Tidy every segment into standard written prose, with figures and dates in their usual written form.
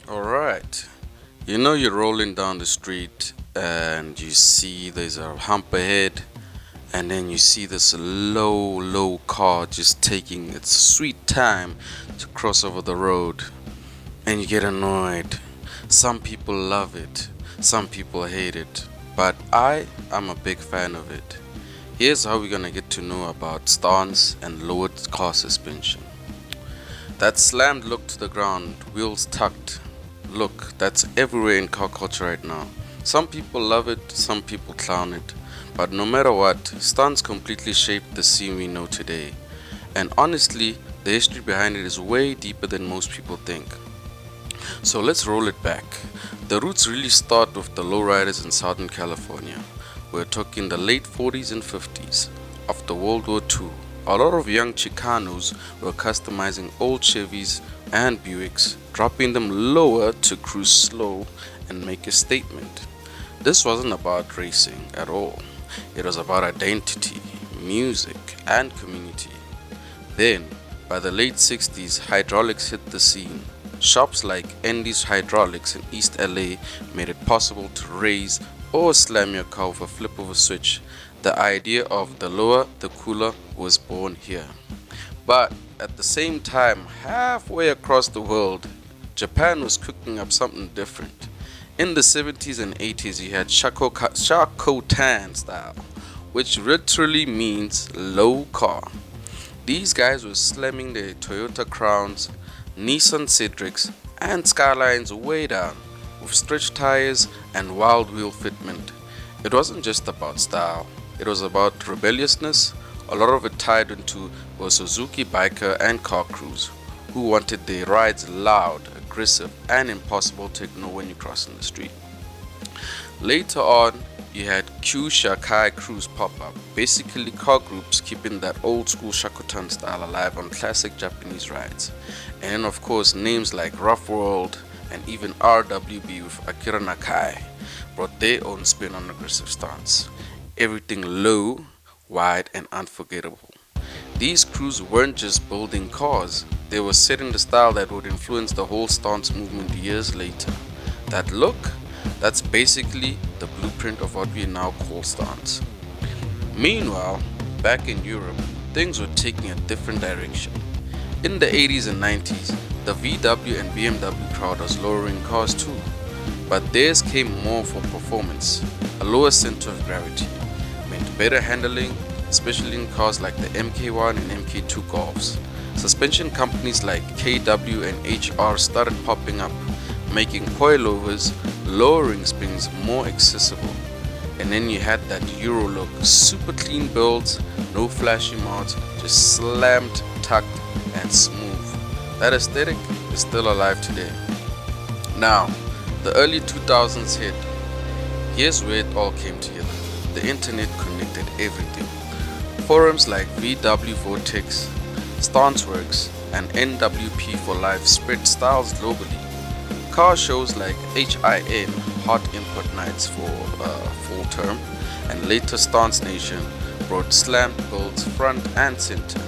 Alright, you know you're rolling down the street and you see there's a hump ahead, and then you see this low car just taking its sweet time to cross over the road, and you get annoyed. Some people love it, some people hate it, but I am a big fan of it. Here's how we're gonna get to know about stance and lowered car suspension. That slammed look to the ground, wheels tucked. Look, that's everywhere in car culture right now. Some people love it, some people clown it. But no matter what, stunts completely shaped the scene we know today. And honestly, the history behind it is way deeper than most people think. So let's roll it back. The roots really start with the lowriders in Southern California. We're talking the late 40s and 50s. After World War II, a lot of young Chicanos were customizing old Chevys and Buicks, dropping them lower to cruise slow and make a statement. This wasn't about racing at all. It was about identity, music, and community. Then, by the late 60s, hydraulics hit the scene. Shops like Andy's Hydraulics in East LA made it possible to raise or slam your car with a flip of a switch. The idea of the lower, the cooler was born here. But at the same time, halfway across the world, Japan was cooking up something different. In the 70s and 80s, you had Shakotan style, which literally means low car. These guys were slamming their Toyota Crowns, Nissan Cedrics, and Skylines way down, with stretch tires and wild wheel fitment. It wasn't just about style, it was about rebelliousness. A lot of it tied into a Suzuki biker and car crews who wanted their rides loud, aggressive, and impossible to ignore when you're crossing the street. Later on, you had Shakai crews pop up, basically car groups keeping that old school Shakotan style alive on classic Japanese rides. And then of course names like Rough World and even RWB with Akira Nakai brought their own spin on aggressive stance. Everything low, wide, and unforgettable. These crews weren't just building cars, they were setting the style that would influence the whole stance movement years later. That look, that's basically the blueprint of what we now call stance. Meanwhile, back in Europe, things were taking a different direction. In the 80s and 90s, the VW and BMW crowd was lowering cars too, but theirs came more for performance, a lower center of gravity, meant better handling, especially in cars like the MK1 and MK2 Golfs. Suspension companies like KW and HR started popping up, making coilovers, lowering springs more accessible. And then you had that Euro look, super clean builds, no flashy mods, just slammed, tucked, and smooth. That aesthetic is still alive today. Now, the early 2000s hit. Here's where it all came together. The internet connected everything. Forums like VW Vortex, Stanceworks, and NWP for Life spread styles globally. Car shows like HIN, Hot Input Nights for full term, and later Stance Nation brought slammed builds front and center.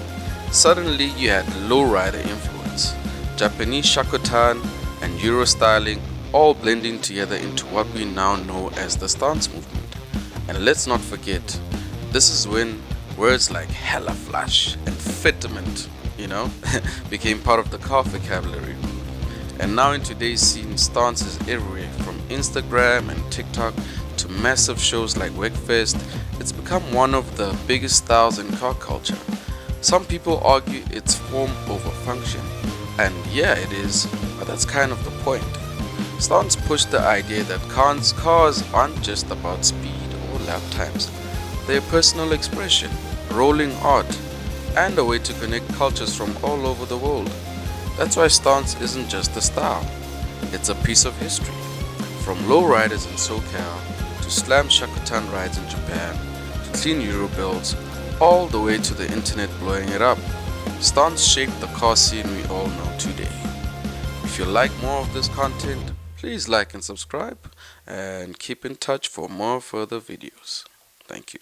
Suddenly you had lowrider influence, Japanese Shakotan and Euro styling all blending together into what we now know as the stance movement. And let's not forget, this is when words like hella flash and fitment, became part of the car vocabulary. And now in today's scene, stance is everywhere, from Instagram and TikTok to massive shows like Wreckfest. It's become one of the biggest styles in car culture. Some people argue it's form over function, and yeah, it is, but that's kind of the point. Stance pushed the idea that cars aren't just about speed or lap times. They're personal expression, rolling art, and a way to connect cultures from all over the world. That's why stance isn't just a style, it's a piece of history. From lowriders in SoCal, to slam Shakotan rides in Japan, to clean Euro builds, all the way to the internet blowing it up. Stance shaped the car scene we all know today. If you like more of this content, please like and subscribe, and keep in touch for more further videos. Thank you.